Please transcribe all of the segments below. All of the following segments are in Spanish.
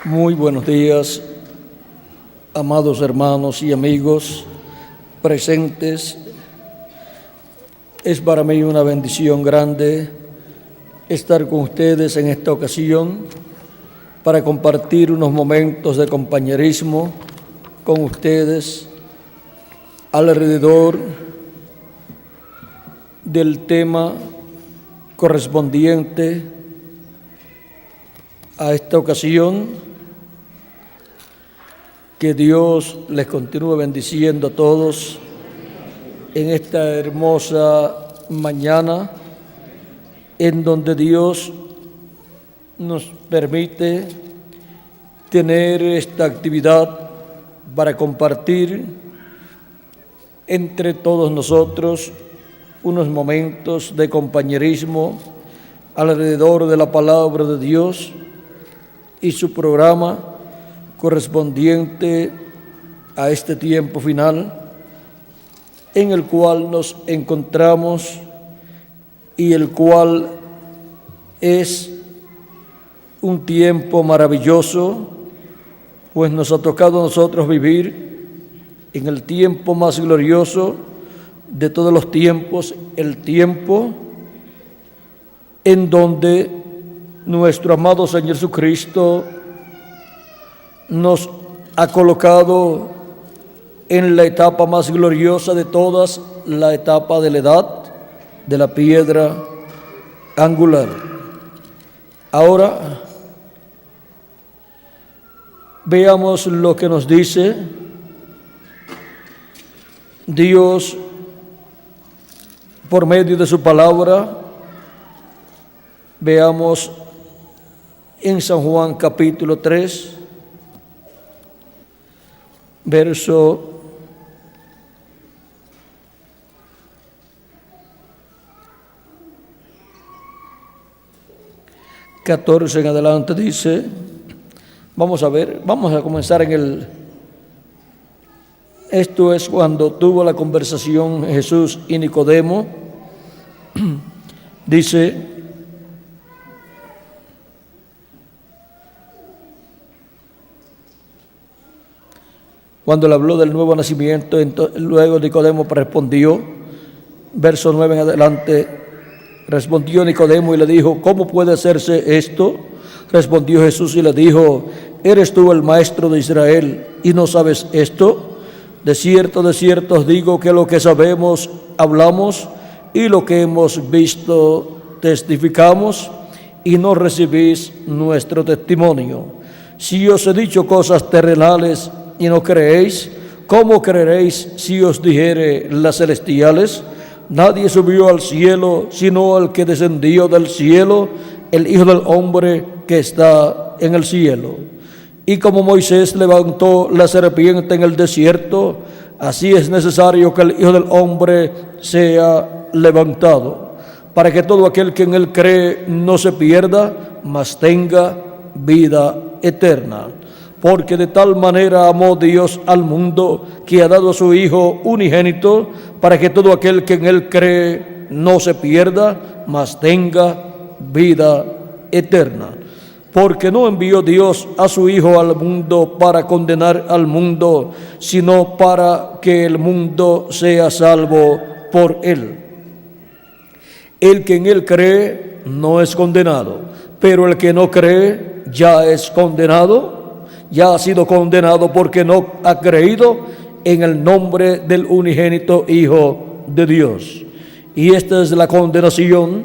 Muy buenos días, amados hermanos y amigos presentes. Es para mí una bendición grande estar con ustedes en esta ocasión para compartir unos momentos de compañerismo con ustedes alrededor del tema correspondiente a esta ocasión. Que Dios les continúe bendiciendo a todos en esta hermosa mañana en donde Dios nos permite tener esta actividad para compartir entre todos nosotros unos momentos de compañerismo alrededor de la palabra de Dios y su programa correspondiente a este tiempo final en el cual nos encontramos y el cual es un tiempo maravilloso, pues nos ha tocado a nosotros vivir en el tiempo más glorioso de todos los tiempos, el tiempo en donde nuestro amado Señor Jesucristo nos ha colocado en la etapa más gloriosa de todas, la etapa de la edad de la piedra angular. Ahora veamos lo que nos dice Dios por medio de su palabra. Veamos en San Juan capítulo 3, verso 14 en adelante dice, vamos a comenzar esto es cuando tuvo la conversación Jesús y Nicodemo. Dice, cuando le habló del nuevo nacimiento, luego Nicodemo respondió, verso 9 en adelante, respondió Nicodemo y le dijo, ¿cómo puede hacerse esto? Respondió Jesús y le dijo, ¿eres tú el maestro de Israel y no sabes esto? De cierto os digo que lo que sabemos hablamos y lo que hemos visto testificamos y no recibís nuestro testimonio. Si os he dicho cosas terrenales y no creéis, ¿cómo creeréis si os dijere las celestiales? Nadie subió al cielo sino el que descendió del cielo, el Hijo del Hombre que está en el cielo. Y como Moisés levantó la serpiente en el desierto, así es necesario que el Hijo del Hombre sea levantado, para que todo aquel que en él cree no se pierda, mas tenga vida eterna. Porque de tal manera amó Dios al mundo que ha dado a su Hijo unigénito, para que todo aquel que en él cree no se pierda, mas tenga vida eterna. Porque no envió Dios a su Hijo al mundo para condenar al mundo, sino para que el mundo sea salvo por él. El que en él cree no es condenado, pero el que no cree ya es condenado. Ya ha sido condenado porque no ha creído en el nombre del unigénito Hijo de Dios. Y esta es la condenación,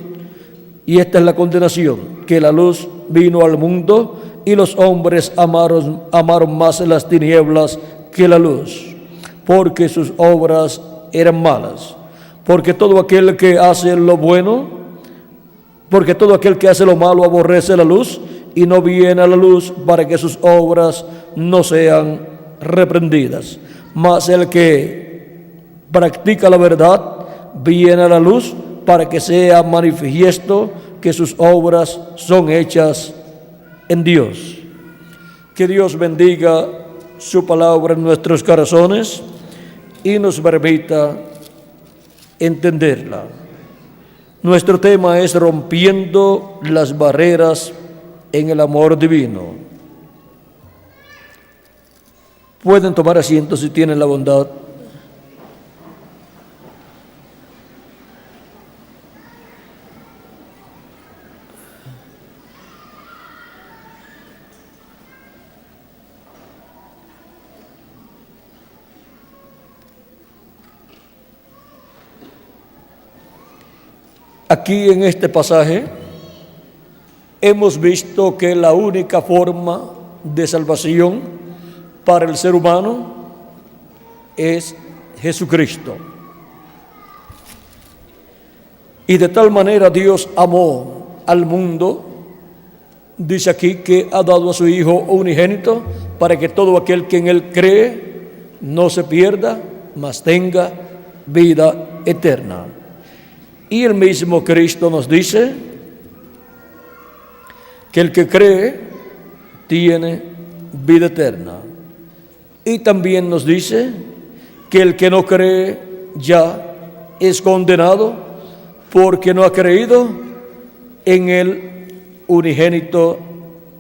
que la luz vino al mundo y los hombres amaron más las tinieblas que la luz, porque sus obras eran malas. Porque todo aquel que hace lo malo aborrece la luz y no viene a la luz para que sus obras no sean reprendidas. Mas el que practica la verdad viene a la luz para que sea manifiesto que sus obras son hechas en Dios. Que Dios bendiga su palabra en nuestros corazones y nos permita entenderla. Nuestro tema es rompiendo las barreras en el amor divino. Pueden tomar asiento si tienen la bondad. Aquí en este pasaje hemos visto que la única forma de salvación para el ser humano es Jesucristo. Y de tal manera Dios amó al mundo, dice aquí, que ha dado a su Hijo unigénito para que todo aquel que en Él cree no se pierda, mas tenga vida eterna. Y el mismo Cristo nos dice que el que cree tiene vida eterna. Y también nos dice que el que no cree ya es condenado porque no ha creído en el unigénito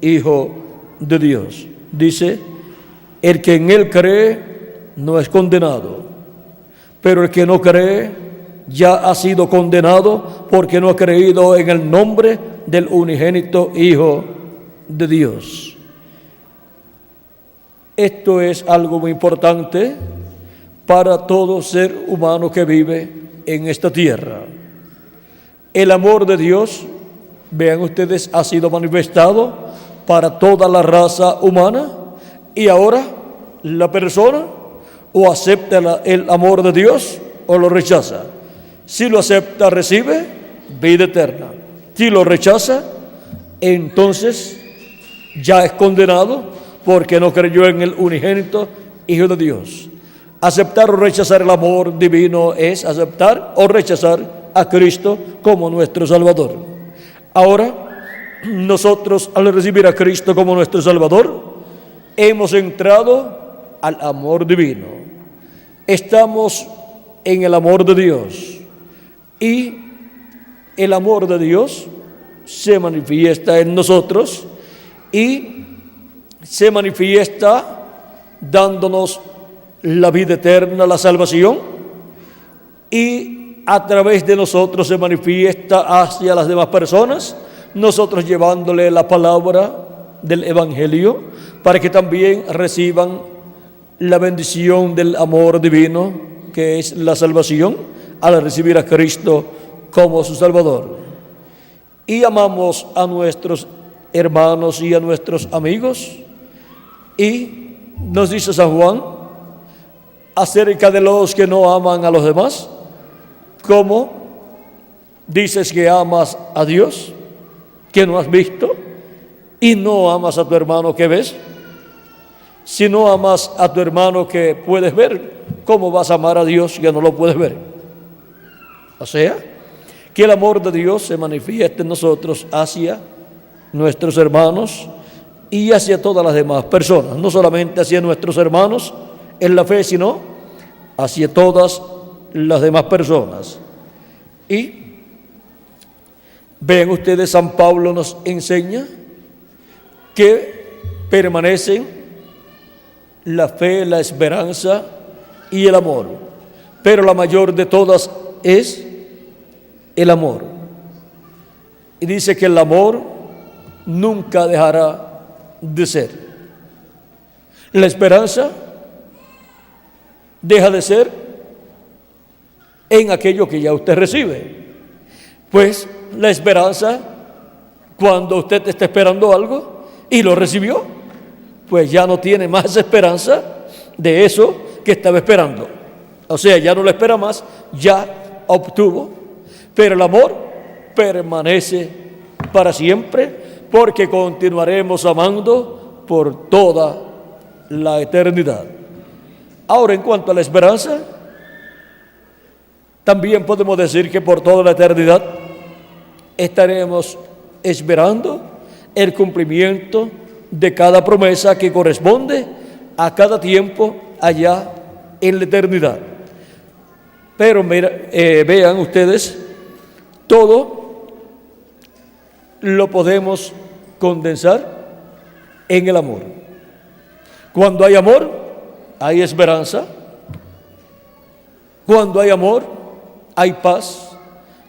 Hijo de Dios. Dice, el que en Él cree no es condenado, pero el que no cree ya ha sido condenado porque no ha creído en el nombre del unigénito Hijo de Dios. Esto es algo muy importante para todo ser humano que vive en esta tierra. El amor de Dios, vean ustedes, ha sido manifestado para toda la raza humana, y ahora la persona o acepta el amor de Dios o lo rechaza. Si lo acepta, recibe vida eterna. Si lo rechaza, entonces ya es condenado porque no creyó en el unigénito Hijo de Dios. Aceptar o rechazar el amor divino es aceptar o rechazar a Cristo como nuestro Salvador. Ahora, nosotros al recibir a Cristo como nuestro Salvador, hemos entrado al amor divino. Estamos en el amor de Dios. Y el amor de Dios se manifiesta en nosotros y se manifiesta dándonos la vida eterna, la salvación, y a través de nosotros se manifiesta hacia las demás personas, nosotros llevándole la palabra del Evangelio para que también reciban la bendición del amor divino, que es la salvación, al recibir a Cristo como su Salvador. Y amamos a nuestros hermanos y a nuestros amigos. Y nos dice San Juan acerca de los que no aman a los demás: ¿cómo dices que amas a Dios, que no has visto, y no amas a tu hermano que ves? Si no amas a tu hermano que puedes ver, ¿cómo vas a amar a Dios que no lo puedes ver? O sea, que el amor de Dios se manifiesta en nosotros hacia nuestros hermanos y hacia todas las demás personas, no solamente hacia nuestros hermanos en la fe, sino hacia todas las demás personas. Y vean ustedes, San Pablo nos enseña que permanecen la fe, la esperanza y el amor, pero la mayor de todas es el amor. Y dice que el amor nunca dejará de ser. La esperanza deja de ser en aquello que ya usted recibe. Pues la esperanza, cuando usted está esperando algo y lo recibió, pues ya no tiene más esperanza de eso que estaba esperando. O sea, ya no lo espera más, ya obtuvo. Pero el amor permanece para siempre, porque continuaremos amando por toda la eternidad. Ahora, en cuanto a la esperanza, también podemos decir que por toda la eternidad estaremos esperando el cumplimiento de cada promesa que corresponde a cada tiempo allá en la eternidad. Pero vean ustedes, todo lo podemos condensar en el amor. Cuando hay amor, hay esperanza. Cuando hay amor, hay paz.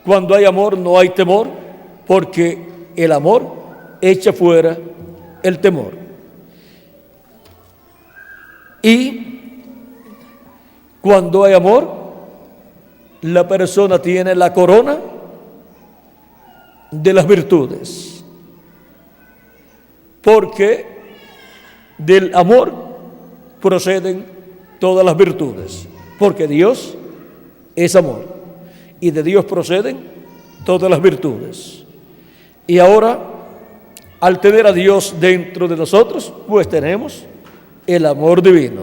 Cuando hay amor, no hay temor, porque el amor echa fuera el temor. Y cuando hay amor, la persona tiene la corona de las virtudes, porque del amor proceden todas las virtudes, porque Dios es amor y de Dios proceden todas las virtudes. Y ahora, al tener a Dios dentro de nosotros, pues tenemos el amor divino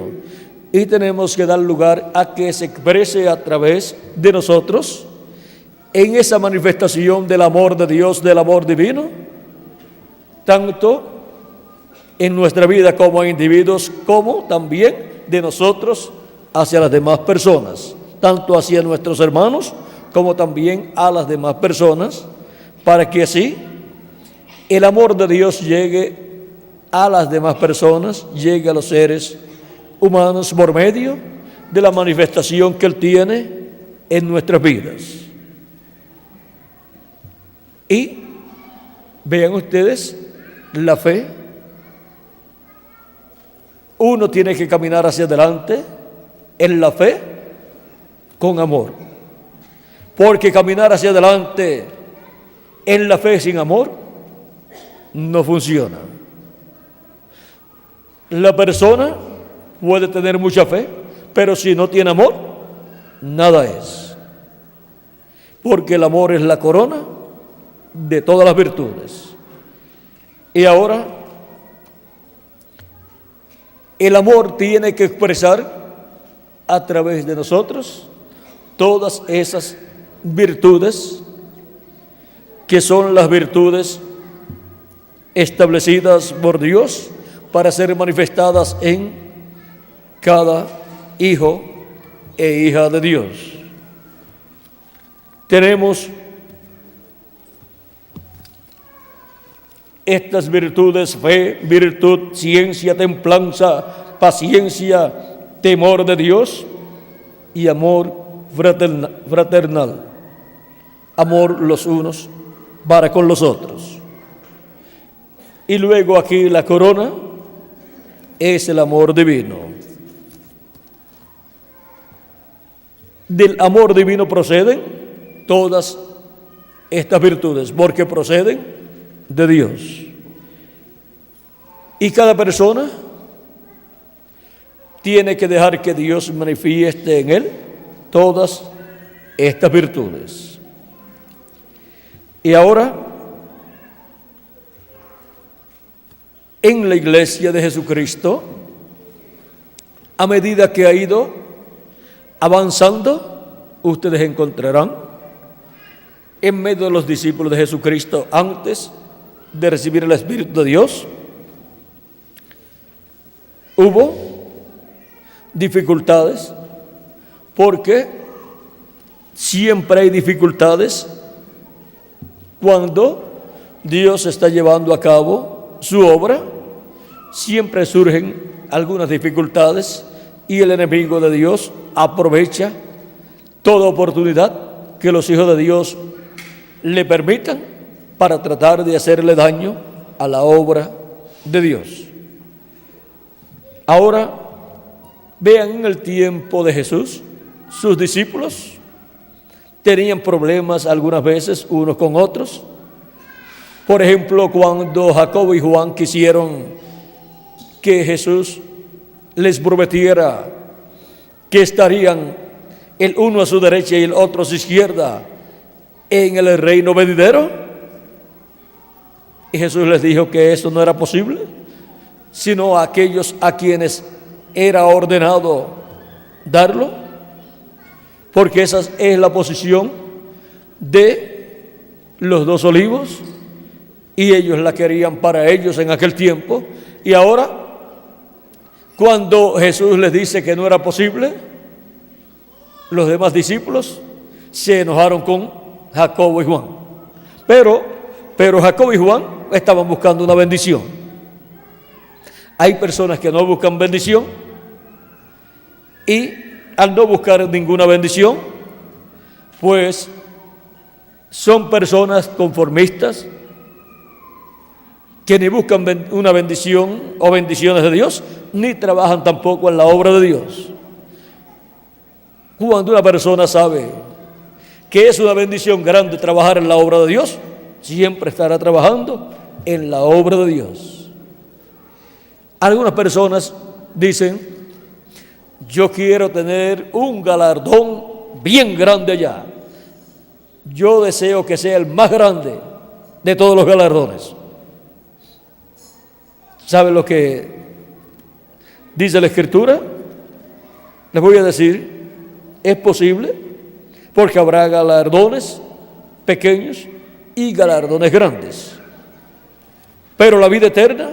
y tenemos que dar lugar a que se exprese a través de nosotros en esa manifestación del amor de Dios, del amor divino, tanto en nuestra vida como individuos, como también de nosotros hacia las demás personas, tanto hacia nuestros hermanos como también a las demás personas, para que así el amor de Dios llegue a las demás personas, llegue a los seres humanos por medio de la manifestación que Él tiene en nuestras vidas. Y vean ustedes la fe. Uno tiene que caminar hacia adelante en la fe con amor, porque caminar hacia adelante en la fe sin amor no funciona. La persona puede tener mucha fe, pero si no tiene amor, nada es, porque el amor es la corona de todas las virtudes. Y ahora, el amor tiene que expresar a través de nosotros todas esas virtudes que son las virtudes establecidas por Dios para ser manifestadas en cada hijo e hija de Dios. Tenemos estas virtudes: fe, virtud, ciencia, templanza, paciencia, temor de Dios y amor fraternal. Amor los unos para con los otros. Y luego aquí la corona es el amor divino. Del amor divino proceden todas estas virtudes, porque proceden de Dios. Y cada persona tiene que dejar que Dios manifieste en él todas estas virtudes. Y ahora, en la iglesia de Jesucristo, a medida que ha ido avanzando, ustedes encontrarán en medio de los discípulos de Jesucristo, antes de recibir el Espíritu de Dios, hubo dificultades, porque siempre hay dificultades cuando Dios está llevando a cabo su obra. Siempre surgen algunas dificultades y el enemigo de Dios aprovecha toda oportunidad que los hijos de Dios le permitan para tratar de hacerle daño a la obra de Dios. Ahora, vean, en el tiempo de Jesús, sus discípulos tenían problemas algunas veces unos con otros. Por ejemplo, cuando Jacobo y Juan quisieron que Jesús les prometiera que estarían el uno a su derecha y el otro a su izquierda en el reino venidero, y Jesús les dijo que eso no era posible, sino a aquellos a quienes era ordenado darlo, porque esa es la posición de los dos olivos, y ellos la querían para ellos en aquel tiempo. Y ahora, cuando Jesús les dice que no era posible, los demás discípulos se enojaron con Jacobo y Juan. Pero Jacobo y Juan estaban buscando una bendición. Hay personas que no buscan bendición, Y al no buscar ninguna bendición, pues son personas conformistas que ni buscan una bendición o bendiciones de Dios, ni trabajan tampoco en la obra de Dios. Cuando una persona sabe que es una bendición grande trabajar en la obra de Dios, siempre estará trabajando en la obra de Dios. Algunas personas dicen: yo quiero tener un galardón bien grande allá. Yo deseo que sea el más grande de todos los galardones. ¿Saben lo que dice la Escritura? Les voy a decir, es posible, porque habrá galardones pequeños y galardones grandes. Pero la vida eterna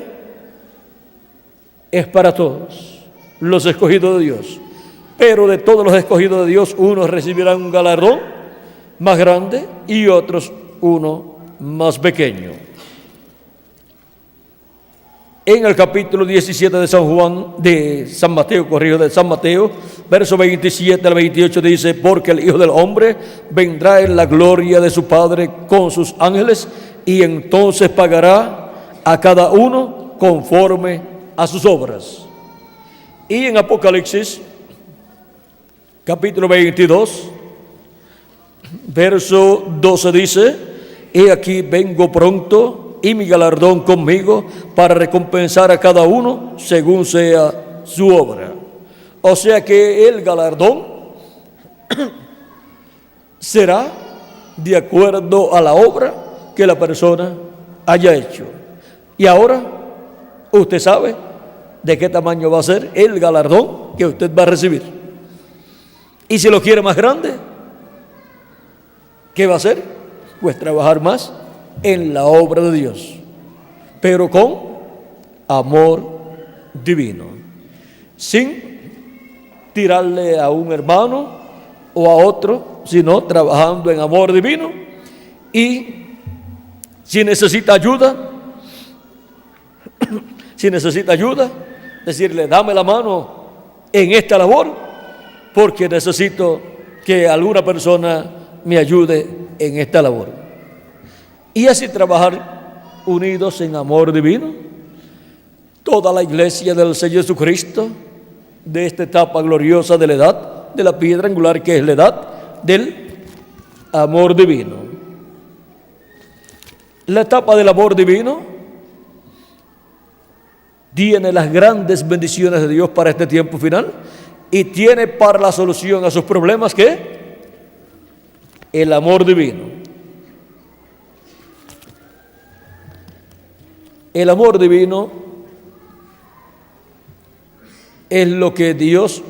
es para todos los escogidos de Dios. Pero de todos los escogidos de Dios, unos recibirán un galardón más grande y otros uno más pequeño. En el capítulo 17 de San Mateo, verso 27 al 28 dice: porque el Hijo del Hombre vendrá en la gloria de su Padre con sus ángeles, y entonces pagará a cada uno conforme a sus obras. Y en Apocalipsis, capítulo 22, verso 12 dice: he aquí vengo pronto, y mi galardón conmigo, para recompensar a cada uno según sea su obra. O sea que el galardón será de acuerdo a la obra que la persona haya hecho. Y ahora usted sabe de qué tamaño va a ser el galardón que usted va a recibir. Y si lo quiere más grande, ¿qué va a hacer? Pues trabajar más en la obra de Dios, pero con amor divino, sin tirarle a un hermano o a otro, sino trabajando en amor divino. Y si necesita ayuda, decirle: dame la mano en esta labor, porque necesito que alguna persona me ayude en esta labor. Y así trabajar unidos en amor divino. Toda la iglesia del Señor Jesucristo, de esta etapa gloriosa de la edad de la piedra angular, que es la edad del amor divino. La etapa del amor divino tiene las grandes bendiciones de Dios para este tiempo final, y tiene para la solución a sus problemas, ¿qué? El amor divino. El amor divino es lo que Dios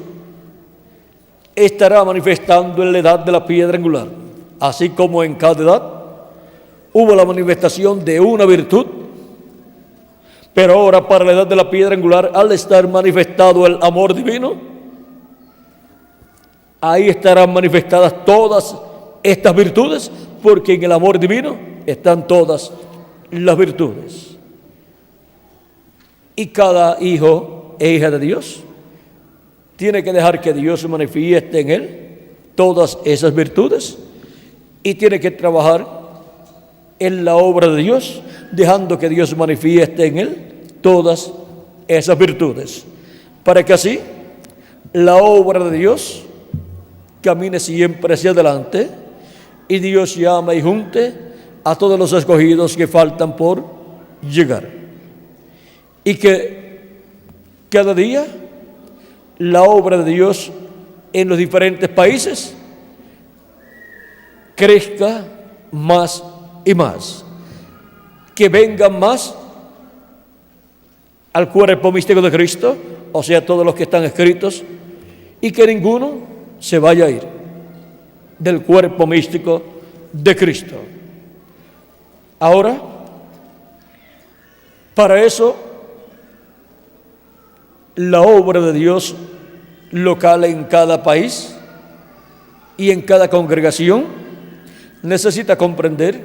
estará manifestando en la edad de la piedra angular. Así como en cada edad hubo la manifestación de una virtud, pero ahora para la edad de la piedra angular, al estar manifestado el amor divino, ahí estarán manifestadas todas estas virtudes, porque en el amor divino están todas las virtudes. Y cada hijo e hija de Dios tiene que dejar que Dios se manifieste en él todas esas virtudes, y tiene que trabajar en la obra de Dios, dejando que Dios manifieste en él todas esas virtudes, para que así la obra de Dios camine siempre hacia adelante, y Dios llame y junte a todos los escogidos que faltan por llegar. Y que cada día la obra de Dios en los diferentes países crezca más y más, que vengan más al cuerpo místico de Cristo, o sea, todos los que están escritos, y que ninguno se vaya a ir del cuerpo místico de Cristo. Ahora, para eso, la obra de Dios local en cada país y en cada congregación necesita comprender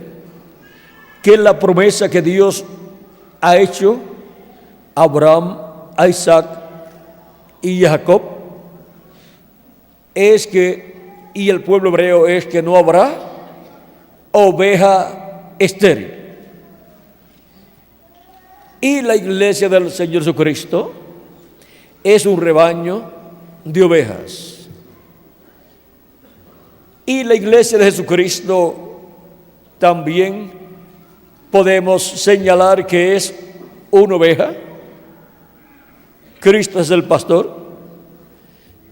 que la promesa que Dios ha hecho a Abraham, a Isaac y a Jacob es que, y el pueblo hebreo es que no habrá oveja estéril. Y la iglesia del Señor Jesucristo es un rebaño de ovejas. Y la iglesia de Jesucristo también podemos señalar que es una oveja. Cristo es el pastor.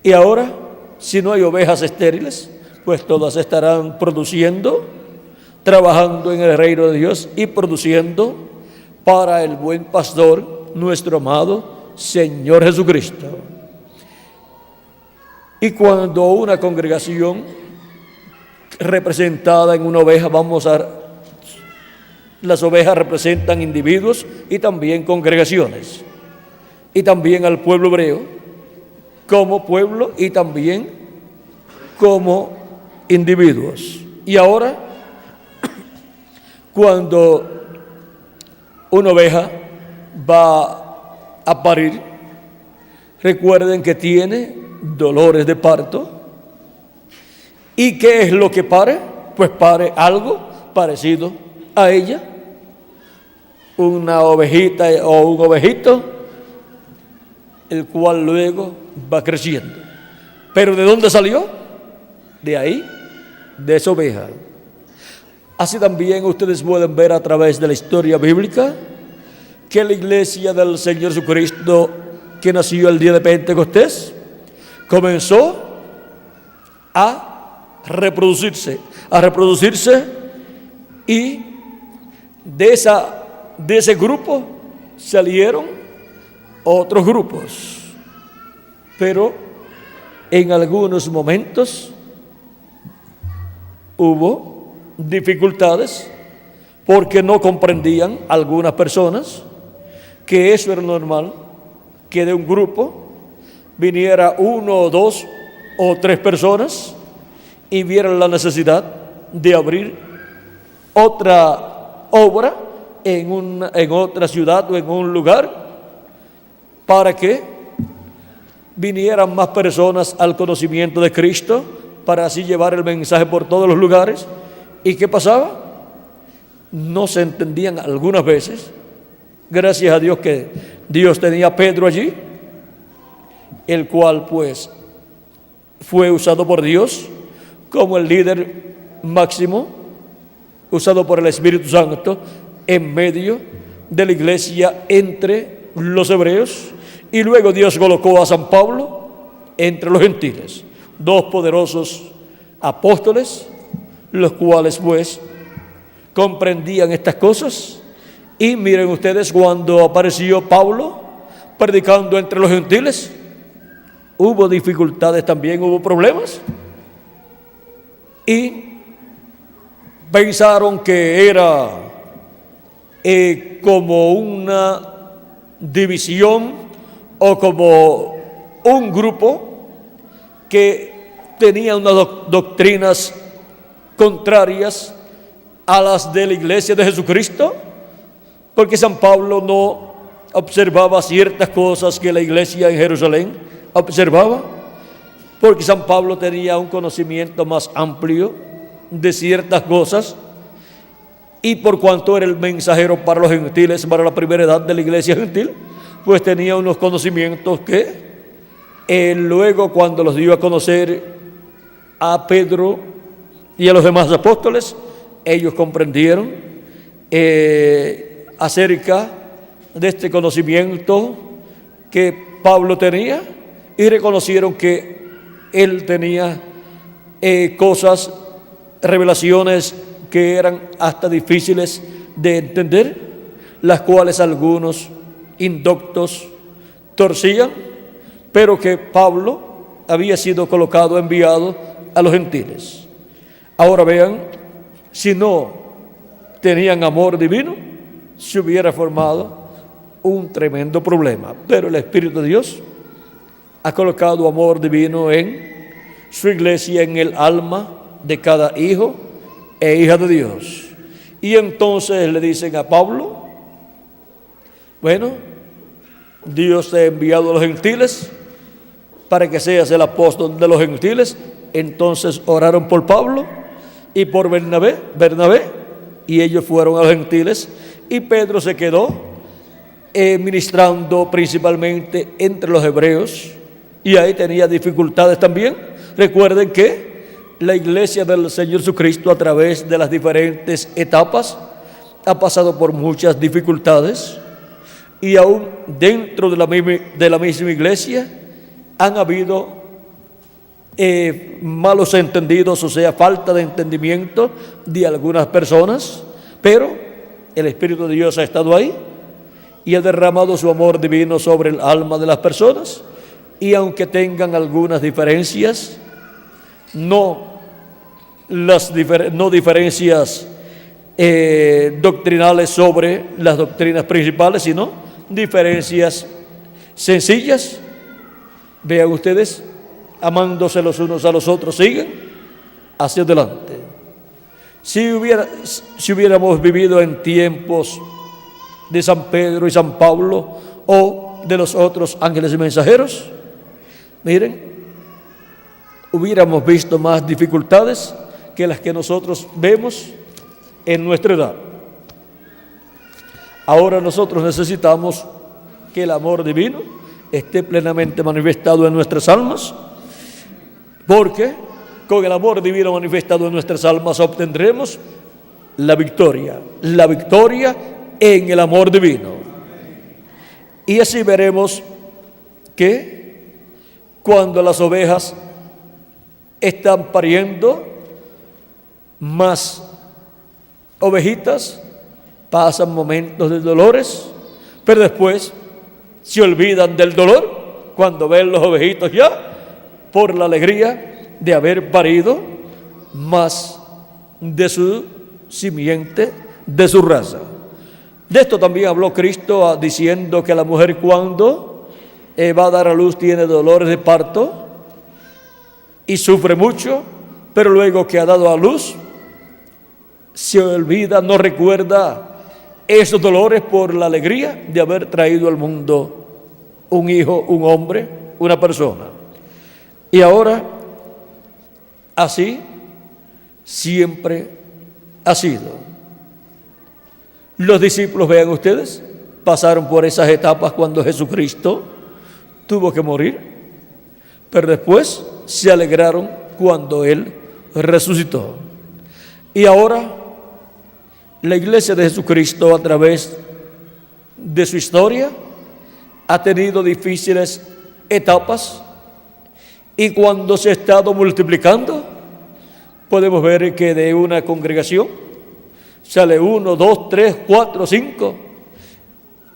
Y ahora, si no hay ovejas estériles, pues todas estarán produciendo, trabajando en el reino de Dios y produciendo para el buen pastor, nuestro amado Señor Jesucristo. Y cuando una congregación representada en una oveja, las ovejas representan individuos y también congregaciones, y también al pueblo hebreo como pueblo y también como individuos. Y ahora, cuando una oveja va a parir, recuerden que tiene dolores de parto. ¿Y qué es lo que pare? Pues pare algo parecido a ella, una ovejita o un ovejito, el cual luego va creciendo. ¿Pero de dónde salió? De ahí, de esa oveja. Así también ustedes pueden ver a través de la historia bíblica que la iglesia del Señor Jesucristo, que nació el día de Pentecostés, comenzó a reproducirse y de ese grupo salieron otros grupos. Pero en algunos momentos hubo dificultades porque no comprendían algunas personas que eso era normal, que de un grupo viniera 1 o 2 o 3 personas y vieran la necesidad de abrir otra obra en otra ciudad o en un lugar para que vinieran más personas al conocimiento de Cristo, para así llevar el mensaje por todos los lugares. ¿Y qué pasaba? No se entendían algunas veces. Gracias a Dios que Dios tenía a Pedro allí, el cual pues fue usado por Dios como el líder máximo, usado por el Espíritu Santo en medio de la iglesia entre los hebreos. Y luego Dios colocó a San Pablo entre los gentiles, 2 poderosos apóstoles, los cuales pues comprendían estas cosas. Y miren ustedes, cuando apareció Pablo predicando entre los gentiles, hubo dificultades también, hubo problemas, y pensaron que era como una división o como un grupo que tenía unas doctrinas contrarias a las de la iglesia de Jesucristo, porque San Pablo no observaba ciertas cosas que la iglesia en Jerusalén observaba, porque San Pablo tenía un conocimiento más amplio de ciertas cosas, y por cuanto era el mensajero para los gentiles, para la primera edad de la iglesia gentil, pues tenía unos conocimientos que luego, cuando los dio a conocer a Pedro y a los demás apóstoles, ellos comprendieron acerca de este conocimiento que Pablo tenía, y reconocieron que él tenía cosas, revelaciones que eran hasta difíciles de entender, las cuales algunos indoctos torcían, pero que Pablo había sido colocado, enviado a los gentiles. Ahora vean, si no tenían amor divino, se hubiera formado un tremendo problema. Pero el Espíritu de Dios ha colocado amor divino en su iglesia, en el alma de cada hijo e hija de Dios. Y entonces le dicen a Pablo: bueno, Dios te ha enviado a los gentiles para que seas el apóstol de los gentiles. Entonces oraron por Pablo y por Bernabé, y ellos fueron a los gentiles, y Pedro se quedó ministrando principalmente entre los hebreos, y ahí tenía dificultades también. Recuerden que la iglesia del Señor Jesucristo, a través de las diferentes etapas, ha pasado por muchas dificultades, y aún dentro de la misma iglesia han habido malos entendidos, o sea, falta de entendimiento de algunas personas, pero el Espíritu de Dios ha estado ahí y ha derramado su amor divino sobre el alma de las personas, y aunque tengan algunas diferencias, no diferencias doctrinales sobre las doctrinas principales, sino diferencias sencillas, vean ustedes, amándose los unos a los otros, siguen hacia adelante. Si hubiéramos vivido en tiempos de San Pedro y San Pablo, o de los otros ángeles y mensajeros, miren, hubiéramos visto más dificultades que las que nosotros vemos en nuestra edad. Ahora nosotros necesitamos que el amor divino esté plenamente manifestado en nuestras almas, porque con el amor divino manifestado en nuestras almas obtendremos la victoria en el amor divino. Y así veremos que cuando las ovejas están pariendo más ovejitas, pasan momentos de dolores, pero después se olvidan del dolor cuando ven los ovejitos ya, por la alegría de haber parido más de su simiente, de su raza. De esto también habló Cristo, diciendo que la mujer, cuando va a dar a luz, tiene dolores de parto y sufre mucho, pero luego que ha dado a luz se olvida, no recuerda esos dolores por la alegría de haber traído al mundo un hijo, un hombre, una persona. Y ahora, así siempre ha sido. Los discípulos, vean ustedes, pasaron por esas etapas cuando Jesucristo tuvo que morir, pero después se alegraron cuando Él resucitó. Y ahora la iglesia de Jesucristo, a través de su historia, ha tenido difíciles etapas, y cuando se ha estado multiplicando, podemos ver que de una congregación sale 1, 2, 3, 4, 5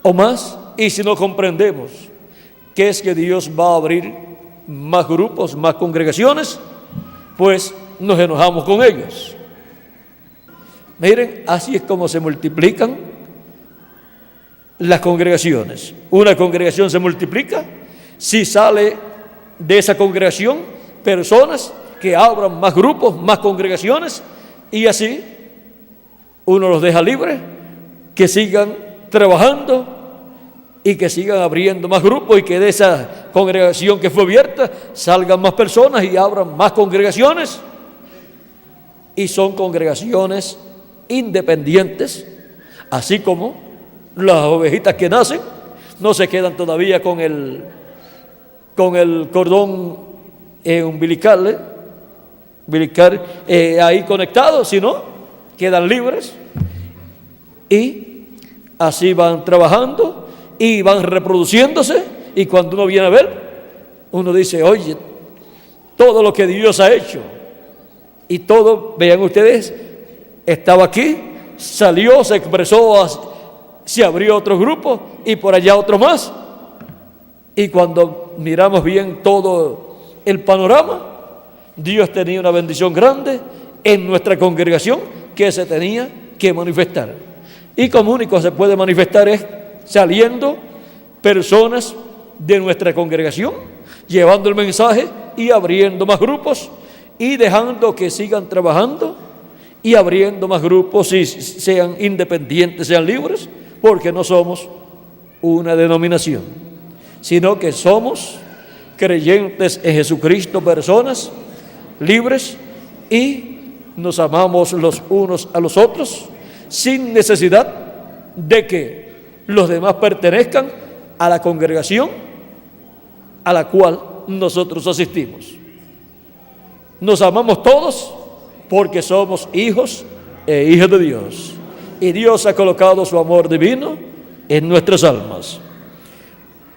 o más, y si no comprendemos que es que Dios va a abrir más grupos, más congregaciones, pues nos enojamos con ellos. Miren, así es como se multiplican las congregaciones. Una congregación se multiplica si sale de esa congregación personas que abran más grupos, más congregaciones, y así uno los deja libres, que sigan trabajando y que sigan abriendo más grupos, y que de esa congregación que fue abierta salgan más personas y abran más congregaciones. Y son congregaciones independientes, así como las ovejitas que nacen no se quedan todavía con el cordón umbilical ahí conectado, sino quedan libres, y así van trabajando y van reproduciéndose. Y cuando uno viene a ver, uno dice: oye, todo lo que Dios ha hecho, y todo, vean ustedes, estaba aquí, salió, se expresó, se abrió otro grupo y por allá otro más. Y cuando miramos bien todo el panorama, Dios tenía una bendición grande en nuestra congregación que se tenía que manifestar. Y como único se puede manifestar es saliendo personas de nuestra congregación, llevando el mensaje y abriendo más grupos, y dejando que sigan trabajando y abriendo más grupos, y sean independientes, sean libres, porque no somos una denominación, sino que somos creyentes en Jesucristo, personas libres, y nos amamos los unos a los otros sin necesidad de que los demás pertenezcan a la congregación a la cual nosotros asistimos. Nos amamos todos porque somos hijos e hijas de Dios, y Dios ha colocado su amor divino en nuestras almas.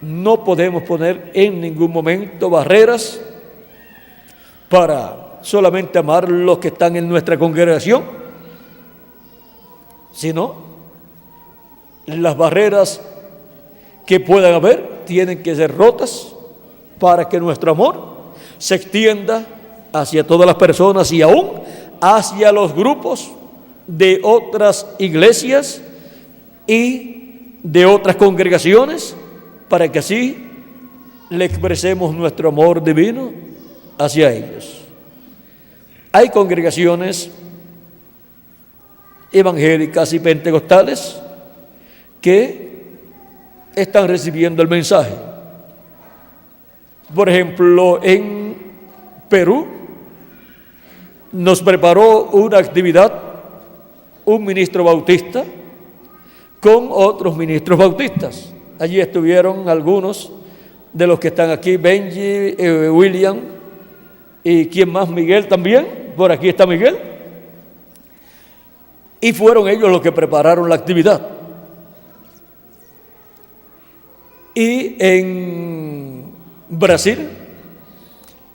No podemos poner en ningún momento barreras para solamente amar los que están en nuestra congregación, sino las barreras que puedan haber tienen que ser rotas para que nuestro amor se extienda hacia todas las personas y aún hacia los grupos de otras iglesias y de otras congregaciones, para que así le expresemos nuestro amor divino hacia ellos. Hay congregaciones evangélicas y pentecostales que están recibiendo el mensaje. Por ejemplo, en Perú nos preparó una actividad un ministro bautista con otros ministros bautistas. Allí estuvieron algunos de los que están aquí, Benji, William, y ¿quién más? Miguel también, por aquí está Miguel. Y fueron ellos los que prepararon la actividad. Y en Brasil,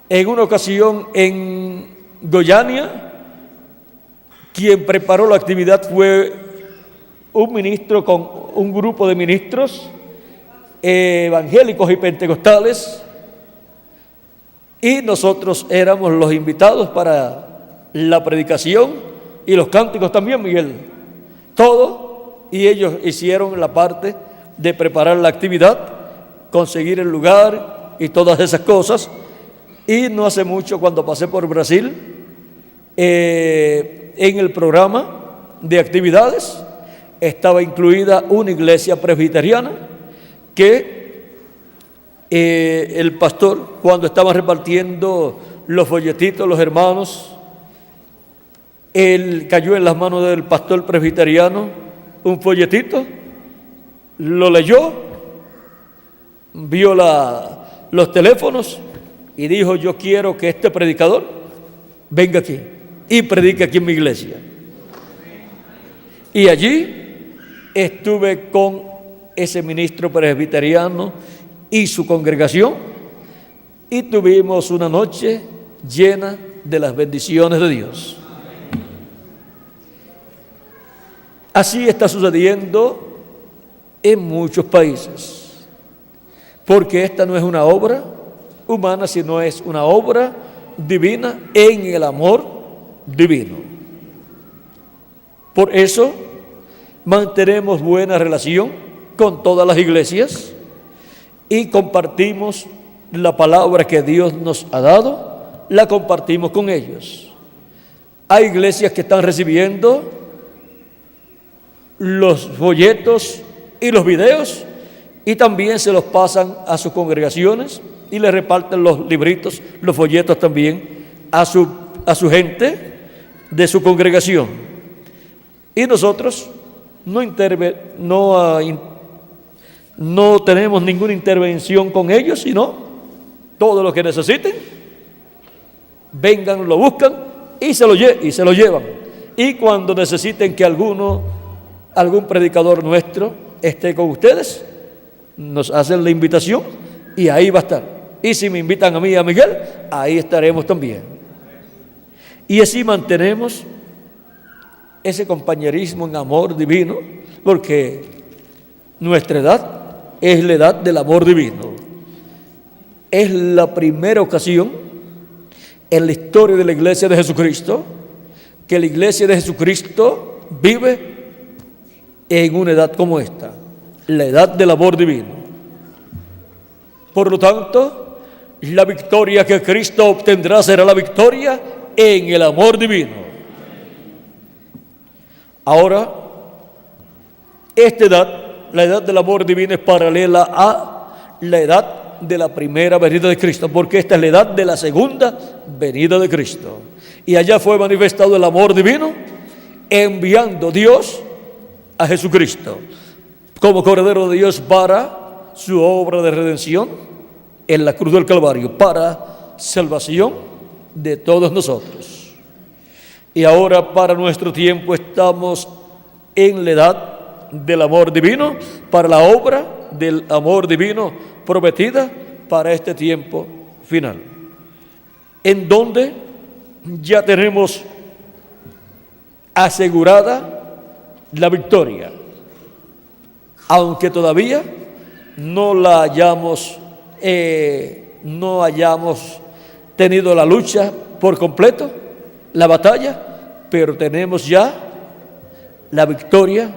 en una ocasión en Goiânia, quien preparó la actividad fue un ministro con un grupo de ministros evangélicos y pentecostales, y nosotros éramos los invitados para la predicación y los cánticos también, Miguel. Todo, y ellos hicieron la parte de preparar la actividad, conseguir el lugar y todas esas cosas. Y no hace mucho, cuando pasé por Brasil, en el programa de actividades estaba incluida una iglesia presbiteriana que el pastor, cuando estaba repartiendo los folletitos, los hermanos, él cayó en las manos del pastor presbiteriano un folletito, lo leyó, vio los teléfonos y dijo: yo quiero que este predicador venga aquí y predique aquí en mi iglesia. Y allí estuve con ese ministro presbiteriano y su congregación, y tuvimos una noche llena de las bendiciones de Dios. Así está sucediendo en muchos países, porque esta no es una obra humana, sino es una obra divina en el amor divino. Por eso mantenemos buena relación con todas las iglesias y compartimos la palabra que Dios nos ha dado, la compartimos con ellos. Hay iglesias que están recibiendo los folletos y los videos y también se los pasan a sus congregaciones y le reparten los libritos, los folletos también a su gente de su congregación. Y nosotros no tenemos ninguna intervención con ellos, sino todo lo que necesiten, vengan, lo buscan y se lo llevan. Y cuando necesiten que algún predicador nuestro esté con ustedes, nos hacen la invitación y ahí va a estar. Y si me invitan a mí y a Miguel, ahí estaremos también. Y así mantenemos ese compañerismo en amor divino, porque nuestra edad es la edad del amor divino. Es la primera ocasión en la historia de la Iglesia de Jesucristo que la Iglesia de Jesucristo vive en una edad como esta, la edad del amor divino. Por lo tanto, la victoria que Cristo obtendrá será la victoria en el amor divino. Ahora, esta edad, la edad del amor divino, es paralela a la edad de la primera venida de Cristo, porque esta es la edad de la segunda venida de Cristo. Y allá fue manifestado el amor divino, enviando Dios a Jesucristo como Cordero de Dios para su obra de redención en la cruz del Calvario, para salvación de todos nosotros. Y ahora, para nuestro tiempo, estamos en la edad del amor divino, para la obra del amor divino prometida para este tiempo final, en donde ya tenemos asegurada la victoria, aunque todavía no la hayamos tenido la lucha por completo, la batalla, pero tenemos ya la victoria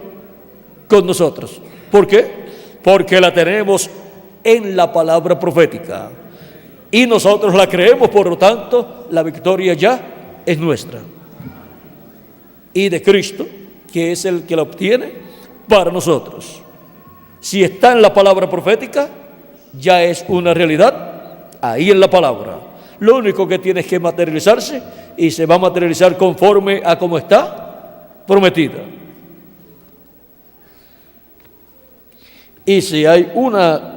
con nosotros. ¿Por qué? Porque la tenemos en la palabra profética y nosotros la creemos, por lo tanto la victoria ya es nuestra y de Cristo, que es el que la obtiene para nosotros. Si está en la palabra profética, ya es una realidad ahí en la palabra. Lo único que tiene es que materializarse, y se va a materializar conforme a como está prometida. Y si hay una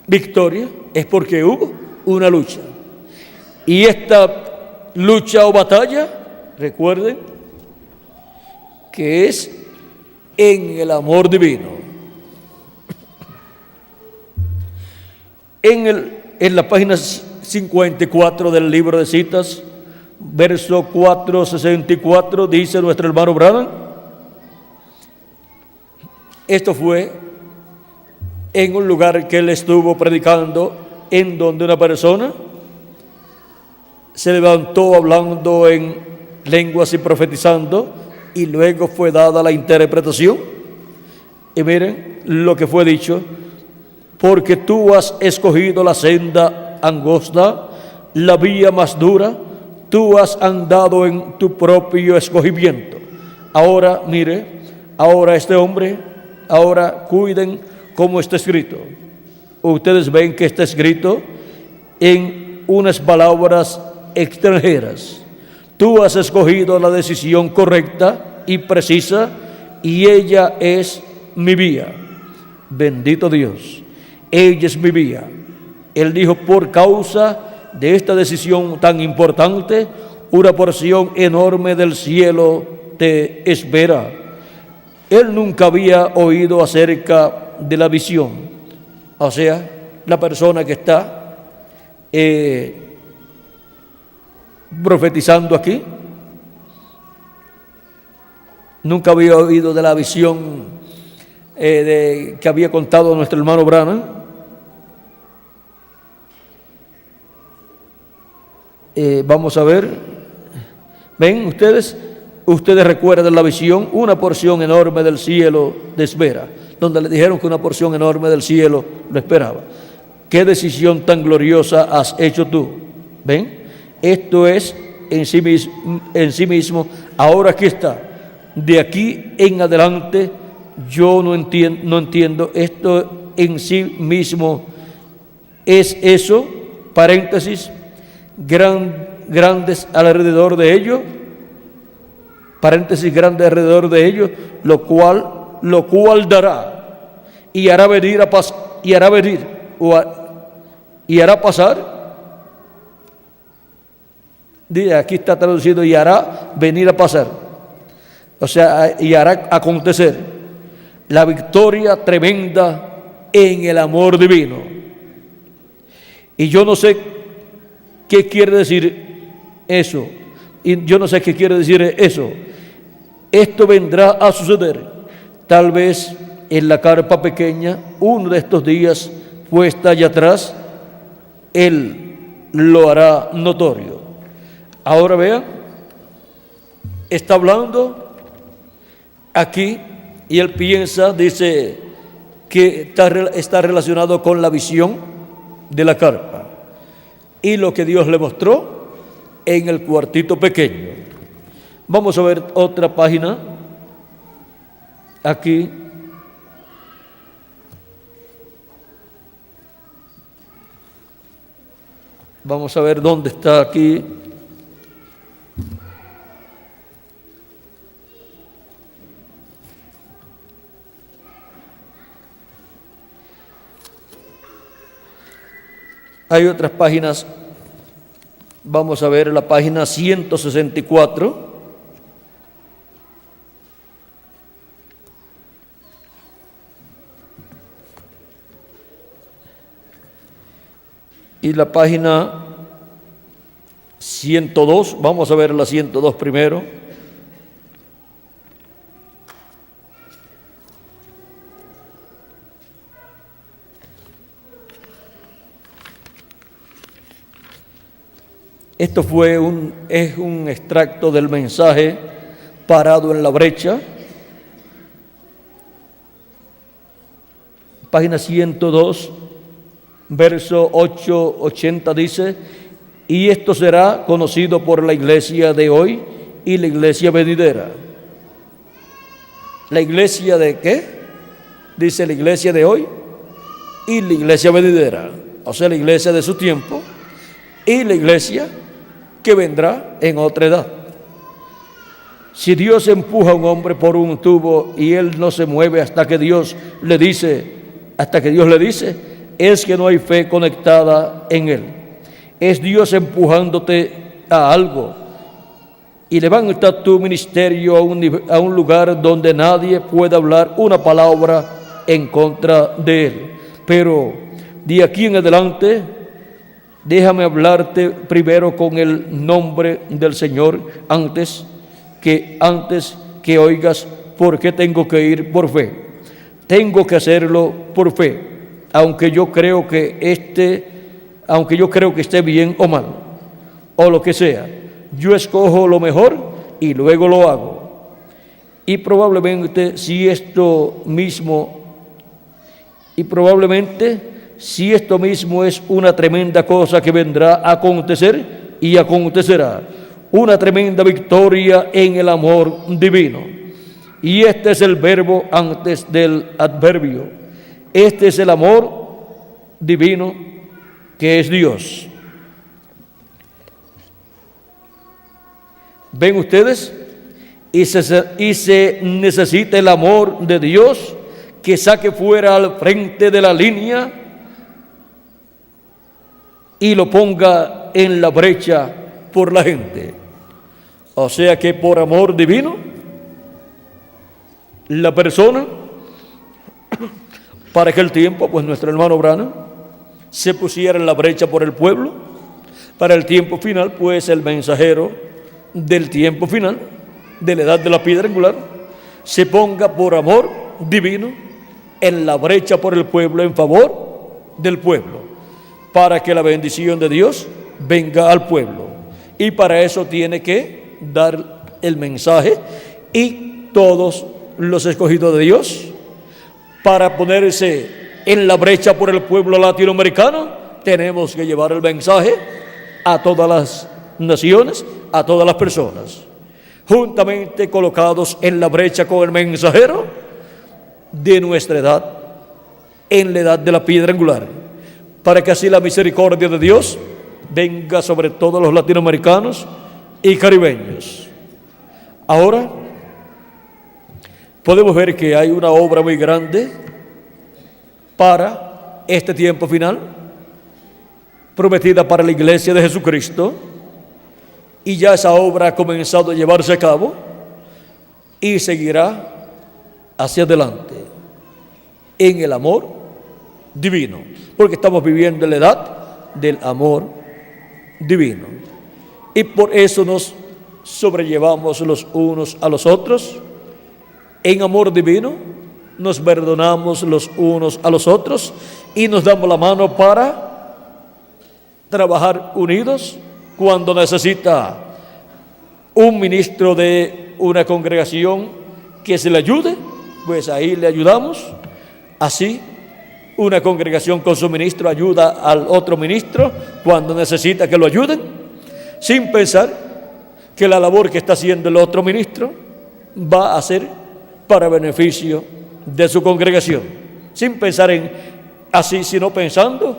victoria, es porque hubo una lucha. Y esta lucha o batalla, recuerden, que es en el amor divino. En la página 54 del libro de citas, verso 464, dice nuestro hermano Branham: esto fue en un lugar que él estuvo predicando, en donde una persona se levantó hablando en lenguas y profetizando, y luego fue dada la interpretación. Y miren lo que fue dicho: porque tú has escogido la senda angosta, la vía más dura, tú has andado en tu propio escogimiento. Ahora, mire, ahora este hombre, ahora cuiden cómo está escrito. Ustedes ven que está escrito en unas palabras extranjeras. Tú has escogido la decisión correcta y precisa, y ella es mi vía. Bendito Dios, ella es mi vía. Él dijo: por causa de esta decisión tan importante, una porción enorme del cielo te espera. Él nunca había oído acerca de la visión. O sea, la persona que está profetizando aquí nunca había oído de la visión que había contado nuestro hermano Branham. Vamos a ver. Ven ustedes recuerdan la visión: una porción enorme del cielo te espera, donde le dijeron que una porción enorme del cielo lo esperaba. ¿Qué decisión tan gloriosa has hecho tú? ¿Ven? Esto es en sí mismo. Ahora aquí está. De aquí en adelante yo no entiendo. Esto en sí mismo es eso, paréntesis, grandes alrededor de ello, paréntesis, grandes alrededor de ello, lo cual dará y hará venir y hará pasar. Aquí está traducido: y hará venir a pasar. O sea, y hará acontecer la victoria tremenda en el amor divino. Y yo no sé qué quiere decir eso. Y yo no sé qué quiere decir eso. Esto vendrá a suceder tal vez en la carpa pequeña, uno de estos días, puesta allá atrás. Él lo hará notorio. Ahora vean, está hablando aquí, y él piensa, dice que está relacionado con la visión de la carpa y lo que Dios le mostró en el cuartito pequeño. Vamos a ver otra página aquí. Vamos a ver dónde está aquí. Hay otras páginas. Vamos a ver la página 164. Y la página 102, vamos a ver la 102 primero. Esto es un extracto del mensaje parado en la brecha. Página 102. Verso 8:80 dice: y esto será conocido por la iglesia de hoy y la iglesia venidera. ¿La iglesia de qué? Dice la iglesia de hoy y la iglesia venidera. O sea, la iglesia de su tiempo y la iglesia que vendrá en otra edad. Si Dios empuja a un hombre por un tubo y él no se mueve hasta que Dios le dice, es que no hay fe conectada en él. Es Dios empujándote a algo. Y levanta tu ministerio a un lugar donde nadie pueda hablar una palabra en contra de él. Pero de aquí en adelante, déjame hablarte primero con el nombre del Señor antes que oigas por qué tengo que ir por fe. Tengo que hacerlo por fe. Aunque yo creo que esté bien o mal, o lo que sea, yo escojo lo mejor y luego lo hago. Y probablemente si esto mismo es una tremenda cosa que vendrá a acontecer y acontecerá, una tremenda victoria en el amor divino. Y este es el verbo antes del adverbio. Este es el amor divino que es Dios. ¿Ven ustedes? Y se necesita el amor de Dios que saque fuera al frente de la línea y lo ponga en la brecha por la gente. O sea que por amor divino, la persona, para aquel tiempo, pues nuestro hermano Branham se pusiera en la brecha por el pueblo. Para el tiempo final, pues el mensajero del tiempo final, de la edad de la piedra angular, se ponga por amor divino en la brecha por el pueblo, en favor del pueblo, para que la bendición de Dios venga al pueblo. Y para eso tiene que dar el mensaje, y todos los escogidos de Dios, para ponerse en la brecha por el pueblo latinoamericano, tenemos que llevar el mensaje a todas las naciones, a todas las personas, juntamente colocados en la brecha con el mensajero de nuestra edad, en la edad de la piedra angular, para que así la misericordia de Dios venga sobre todos los latinoamericanos y caribeños. Ahora podemos ver que hay una obra muy grande para este tiempo final, prometida para la iglesia de Jesucristo, y ya esa obra ha comenzado a llevarse a cabo y seguirá hacia adelante en el amor divino, porque estamos viviendo en la edad del amor divino, y por eso nos sobrellevamos los unos a los otros en amor divino, nos perdonamos los unos a los otros y nos damos la mano para trabajar unidos. Cuando necesita un ministro de una congregación que se le ayude, pues ahí le ayudamos. Así, una congregación con su ministro ayuda al otro ministro cuando necesita que lo ayuden, sin pensar que la labor que está haciendo el otro ministro va a ser para beneficio de su congregación, sin pensar en así, sino pensando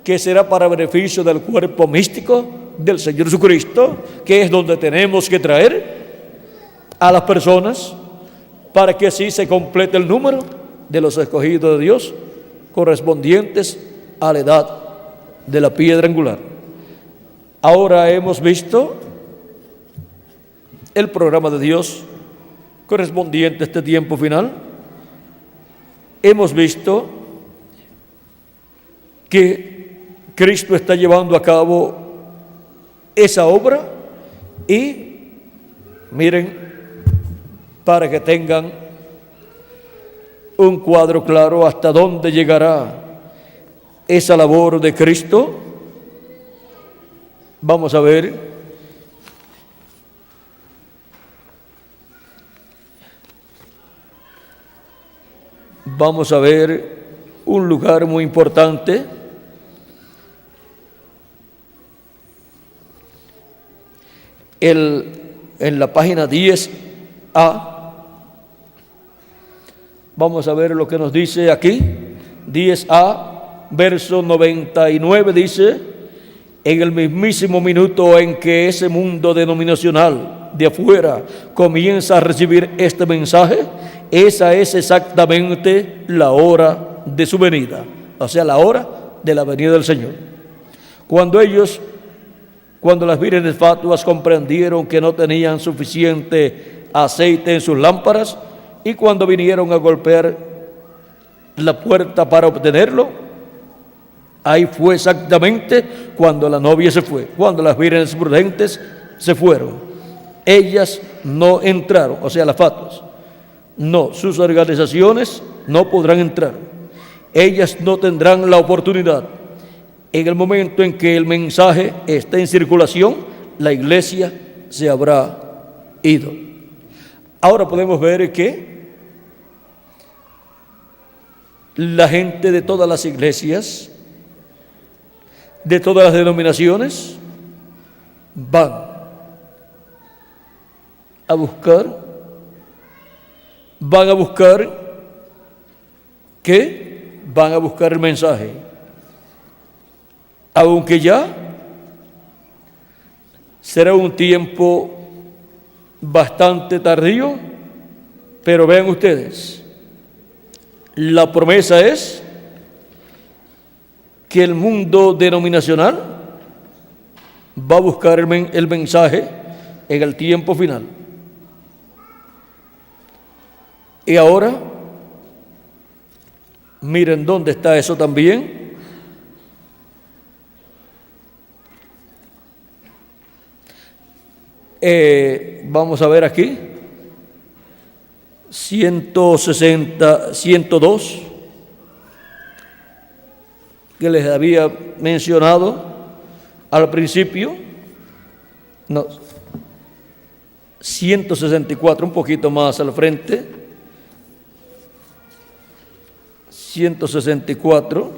que será para beneficio del cuerpo místico del Señor Jesucristo, que es donde tenemos que traer a las personas para que así se complete el número de los escogidos de Dios correspondientes a la edad de la piedra angular. Ahora hemos visto el programa de Dios correspondiente a este tiempo final. Hemos visto que Cristo está llevando a cabo esa obra y miren, para que tengan un cuadro claro hasta dónde llegará esa labor de Cristo, vamos a ver un lugar muy importante. En la página 10A, vamos a ver lo que nos dice aquí. 10A, verso 99, dice: en el mismísimo minuto en que ese mundo denominacional de afuera comienza a recibir este mensaje, esa es exactamente la hora de su venida, o sea, la hora de la venida del Señor. Cuando las vírgenes fatuas comprendieron que no tenían suficiente aceite en sus lámparas, y cuando vinieron a golpear la puerta para obtenerlo, ahí fue exactamente cuando la novia se fue, cuando las vírgenes prudentes se fueron. Ellas no entraron, o sea, las fatuas. No, sus organizaciones no podrán entrar. Ellas no tendrán la oportunidad. En el momento en que el mensaje esté en circulación, la iglesia se habrá ido. Ahora podemos ver que la gente de todas las iglesias, de todas las denominaciones, van a buscar ¿qué? Van a buscar el mensaje. Aunque ya será un tiempo bastante tardío, pero vean ustedes, la promesa es que el mundo denominacional va a buscar el mensaje en el tiempo final. Y ahora, miren dónde está eso también. Vamos a ver aquí, 102, que les había mencionado al principio. No, 164, un poquito más al frente. 164.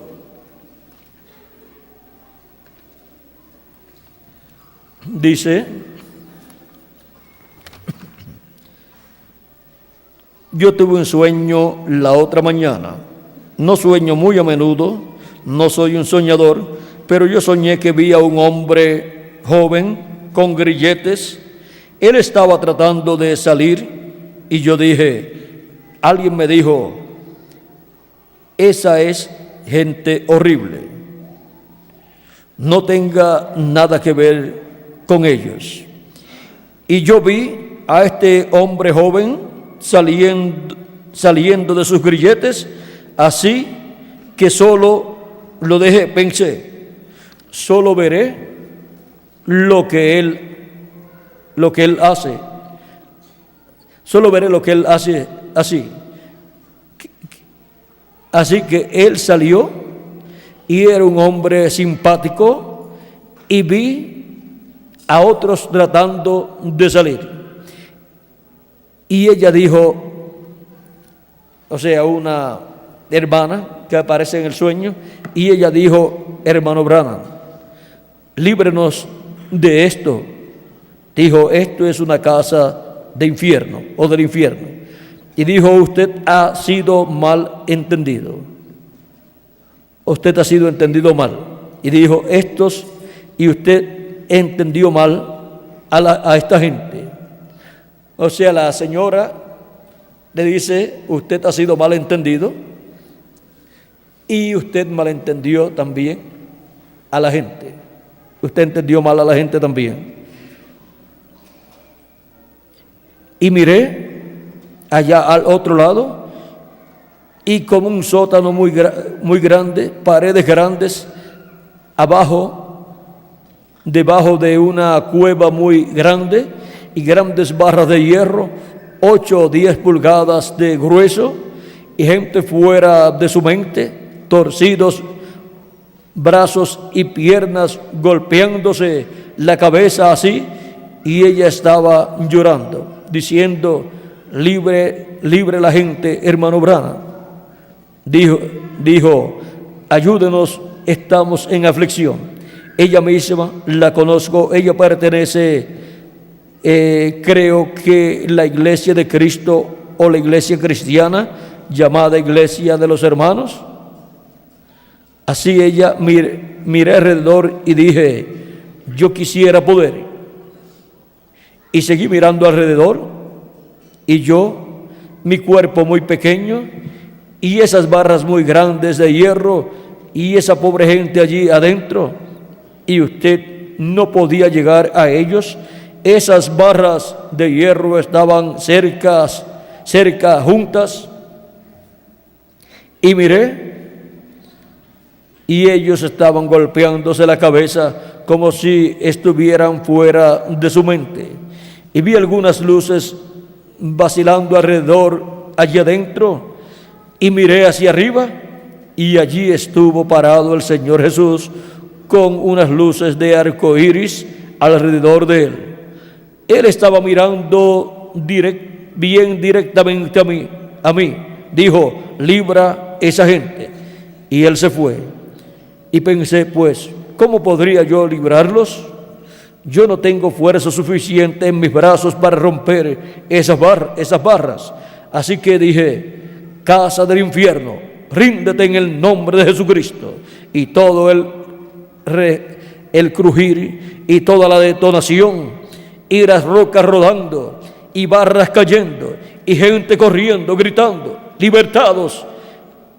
Dice: yo tuve un sueño la otra mañana. No sueño muy a menudo, no soy un soñador, pero yo soñé que vi a un hombre joven con grilletes. Él estaba tratando de salir y yo dije, alguien me dijo, esa es gente horrible, no tenga nada que ver con ellos. Y yo vi a este hombre joven saliendo de sus grilletes, así que solo lo dejé, pensé, solo veré lo que él hace, solo veré lo que él hace así. Así que él salió y era un hombre simpático y vi a otros tratando de salir. Y ella dijo, o sea, una hermana que aparece en el sueño, y ella dijo, hermano Branham, líbrenos de esto. Dijo, esto es una casa de infierno o del infierno. Y dijo, usted ha sido mal entendido. Usted ha sido entendido mal. y dijo, y usted entendió mal a esta gente. O sea, la señora le dice, usted ha sido malentendido y usted malentendió también a la gente. Usted entendió mal a la gente también. Y miré allá al otro lado, y como un sótano muy grande, paredes grandes, debajo de una cueva muy grande, y grandes barras de hierro, 8 o 10 pulgadas de grueso, y gente fuera de su mente, torcidos brazos y piernas, golpeándose la cabeza así, y ella estaba llorando, diciendo, libre, libre la gente, hermano Branham. Dijo, ayúdenos, estamos en aflicción. Ella misma la conozco, ella pertenece, creo que la Iglesia de Cristo o la Iglesia cristiana, llamada Iglesia de los Hermanos. Así ella miré alrededor y dije, yo quisiera poder. Y seguí mirando alrededor, y mi cuerpo muy pequeño, y esas barras muy grandes de hierro, y esa pobre gente allí adentro, y usted no podía llegar a ellos. Esas barras de hierro estaban cerca juntas, y miré, y ellos estaban golpeándose la cabeza como si estuvieran fuera de su mente. Y vi algunas luces vacilando alrededor, allí adentro, y miré hacia arriba, y allí estuvo parado el Señor Jesús con unas luces de arco iris alrededor de él. Él estaba mirando bien directamente a mí. Dijo, libra esa gente. Y él se fue. Y pensé, pues, ¿cómo podría yo librarlos? Yo no tengo fuerza suficiente en mis brazos para romper esas barras. Así que dije, casa del infierno, ríndete en el nombre de Jesucristo. Y todo el crujir y toda la detonación, y las rocas rodando, y barras cayendo, y gente corriendo, gritando, libertados,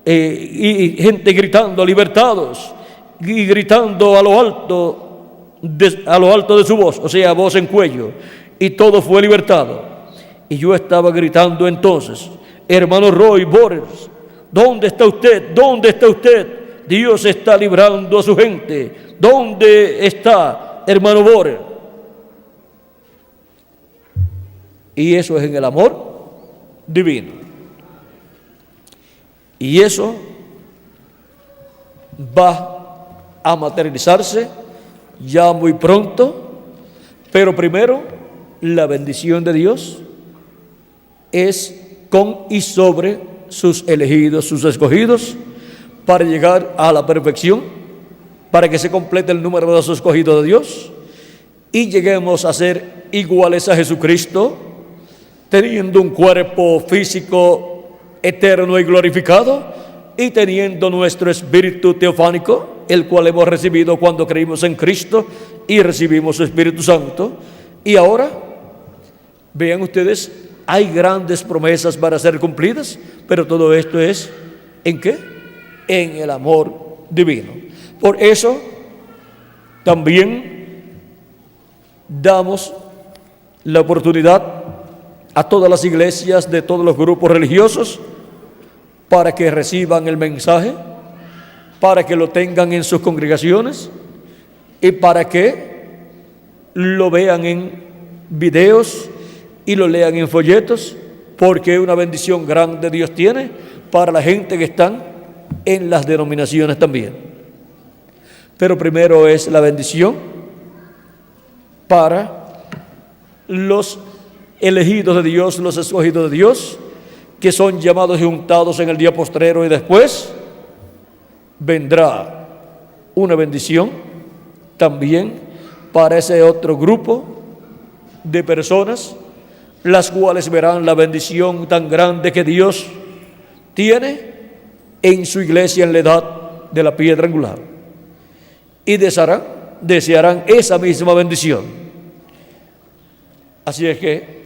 y gente gritando, libertados, y gritando a lo alto de su voz, o sea, voz en cuello, y todo fue libertado. Y yo estaba gritando entonces, hermano Roy Borders, ¿dónde está usted? ¿Dónde está usted? Dios está librando a su gente. ¿Dónde está, hermano Borders? Y eso es en el amor divino. Y eso va a materializarse ya muy pronto, pero primero la bendición de Dios es con y sobre sus elegidos, sus escogidos, para llegar a la perfección, para que se complete el número de los escogidos de Dios y lleguemos a ser iguales a Jesucristo, teniendo un cuerpo físico eterno y glorificado, y teniendo nuestro espíritu teofánico, el cual hemos recibido cuando creímos en Cristo y recibimos su Espíritu Santo. Y ahora, vean ustedes, hay grandes promesas para ser cumplidas, pero todo esto es, ¿en qué? En el amor divino. Por eso, también damos la oportunidad a todas las iglesias de todos los grupos religiosos para que reciban el mensaje, para que lo tengan en sus congregaciones y para que lo vean en videos y lo lean en folletos, porque una bendición grande Dios tiene para la gente que están en las denominaciones también. Pero primero es la bendición para los elegidos de Dios, los escogidos de Dios, que son llamados y juntados en el día postrero, y después vendrá una bendición también para ese otro grupo de personas, las cuales verán la bendición tan grande que Dios tiene en su iglesia en la edad de la piedra angular. y desearán esa misma bendición. Así es que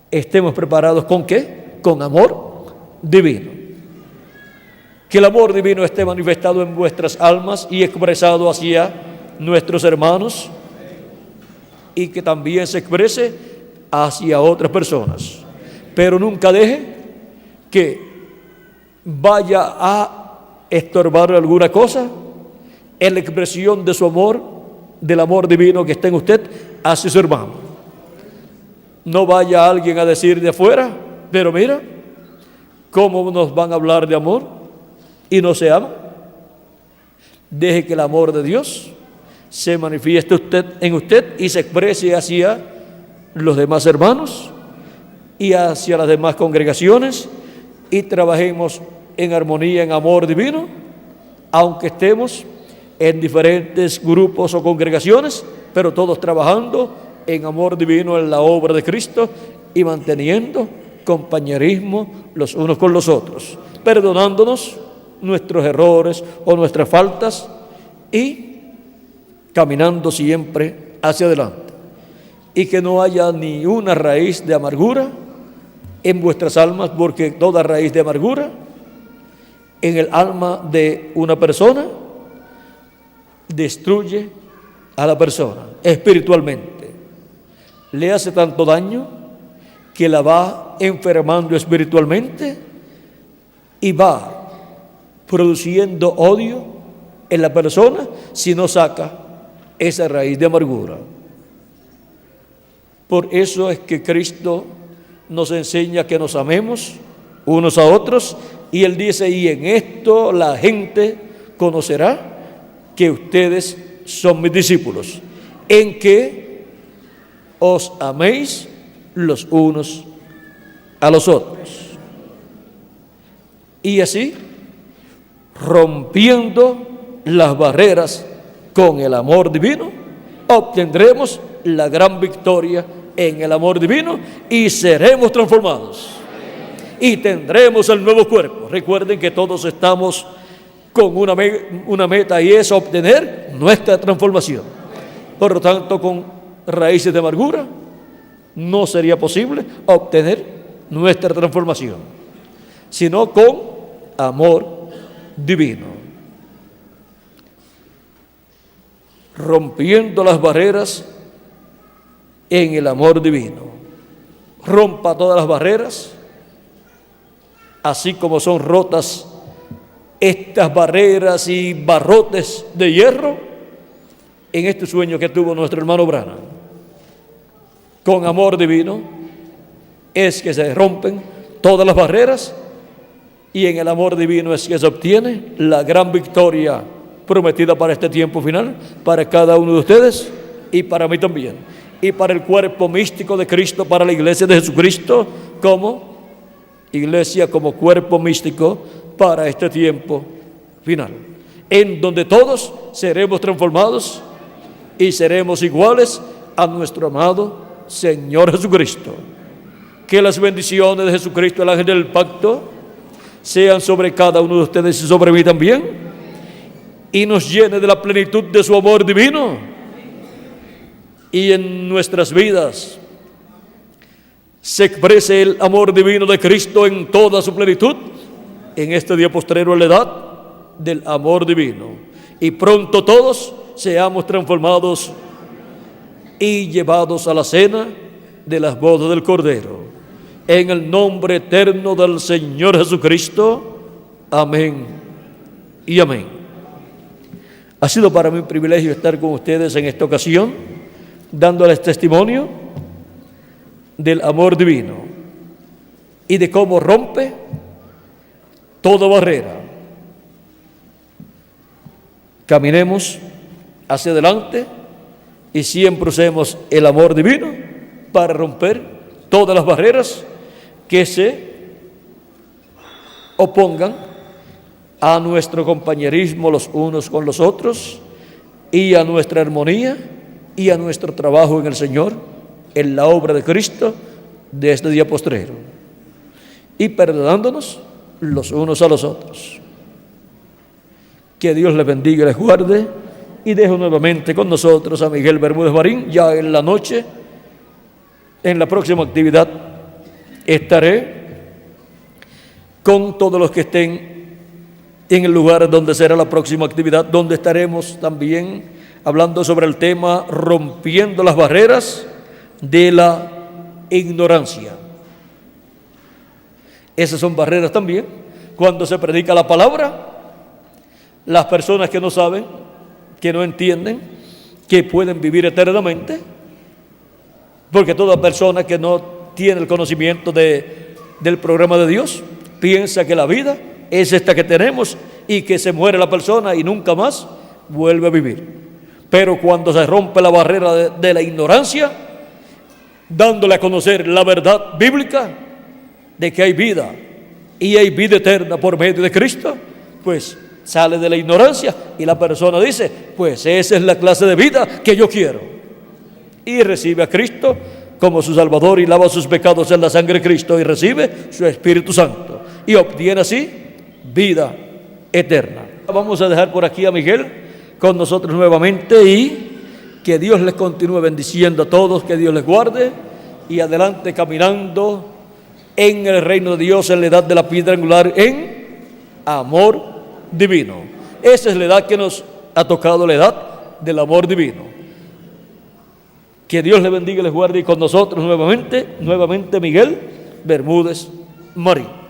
estemos preparados ¿con qué? Con amor divino. Que el amor divino esté manifestado en vuestras almas y expresado hacia nuestros hermanos, y que también se exprese hacia otras personas. Pero nunca deje que vaya a estorbar alguna cosa en la expresión de su amor, del amor divino que está en usted hacia su hermano. No vaya alguien a decir de afuera, pero mira, ¿cómo nos van a hablar de amor y no se aman? Deje que el amor de Dios se manifieste en usted y se exprese hacia los demás hermanos y hacia las demás congregaciones, y trabajemos en armonía, en amor divino, aunque estemos en diferentes grupos o congregaciones, pero todos trabajando en amor divino en la obra de Cristo y manteniendo compañerismo los unos con los otros, perdonándonos nuestros errores o nuestras faltas y caminando siempre hacia adelante. Y que no haya ni una raíz de amargura en vuestras almas, porque toda raíz de amargura en el alma de una persona destruye a la persona espiritualmente. Le hace tanto daño que la va enfermando espiritualmente y va produciendo odio en la persona si no saca esa raíz de amargura. Por eso es que Cristo nos enseña que nos amemos unos a otros, y Él dice: y en esto la gente conocerá que ustedes son mis discípulos, en que os améis los unos a los otros. Y así, rompiendo las barreras con el amor divino, obtendremos la gran victoria en el amor divino y seremos transformados y tendremos el nuevo cuerpo. Recuerden que todos estamos con una meta, y es obtener nuestra transformación. Por lo tanto, con raíces de amargura no sería posible obtener nuestra transformación, sino con amor divino, rompiendo las barreras en el amor divino. Rompa todas las barreras, así como son rotas estas barreras y barrotes de hierro en este sueño que tuvo nuestro hermano Branham. Con amor divino es que se rompen todas las barreras, y en el amor divino es que se obtiene la gran victoria prometida para este tiempo final, para cada uno de ustedes y para mí también, y para el cuerpo místico de Cristo, para la iglesia de Jesucristo como iglesia, como cuerpo místico para este tiempo final, en donde todos seremos transformados y seremos iguales a nuestro amado Señor Jesucristo. Que las bendiciones de Jesucristo, el ángel del pacto, sean sobre cada uno de ustedes y sobre mí también, y nos llene de la plenitud de su amor divino, y en nuestras vidas se exprese el amor divino de Cristo en toda su plenitud en este día postrero a la edad del amor divino, y pronto todos seamos transformados y llevados a la cena de las bodas del Cordero, en el nombre eterno del Señor Jesucristo. Amén y amén. Ha sido para mí un privilegio estar con ustedes en esta ocasión, dándoles testimonio del amor divino y de cómo rompe toda barrera. Caminemos hacia adelante y siempre usemos el amor divino para romper todas las barreras que se opongan a nuestro compañerismo los unos con los otros, y a nuestra armonía y a nuestro trabajo en el Señor, en la obra de Cristo de este día postrero, y perdonándonos los unos a los otros. Que Dios les bendiga y les guarde. Y dejo nuevamente con nosotros a Miguel Bermúdez Marín. Ya en la noche, en la próxima actividad, estaré con todos los que estén en el lugar donde será la próxima actividad, donde estaremos también hablando sobre el tema rompiendo las barreras de la ignorancia. Esas son barreras también. Cuando se predica la palabra, las personas que no saben, que no entienden, que pueden vivir eternamente, porque toda persona que no tiene el conocimiento del programa de Dios, piensa que la vida es esta que tenemos y que se muere la persona y nunca más vuelve a vivir. Pero cuando se rompe la barrera de la ignorancia, dándole a conocer la verdad bíblica de que hay vida y hay vida eterna por medio de Cristo, pues sale de la ignorancia y la persona dice, pues esa es la clase de vida que yo quiero, y recibe a Cristo como su Salvador y lava sus pecados en la sangre de Cristo y recibe su Espíritu Santo y obtiene así vida eterna. Vamos a dejar por aquí a Miguel con nosotros nuevamente, y que Dios les continúe bendiciendo a todos, que Dios les guarde y adelante caminando en el reino de Dios, en la edad de la piedra angular, en amor divino. Esa es la edad que nos ha tocado, la edad del amor divino. Que Dios les bendiga y les guarde, y con nosotros nuevamente Miguel Bermúdez Marín.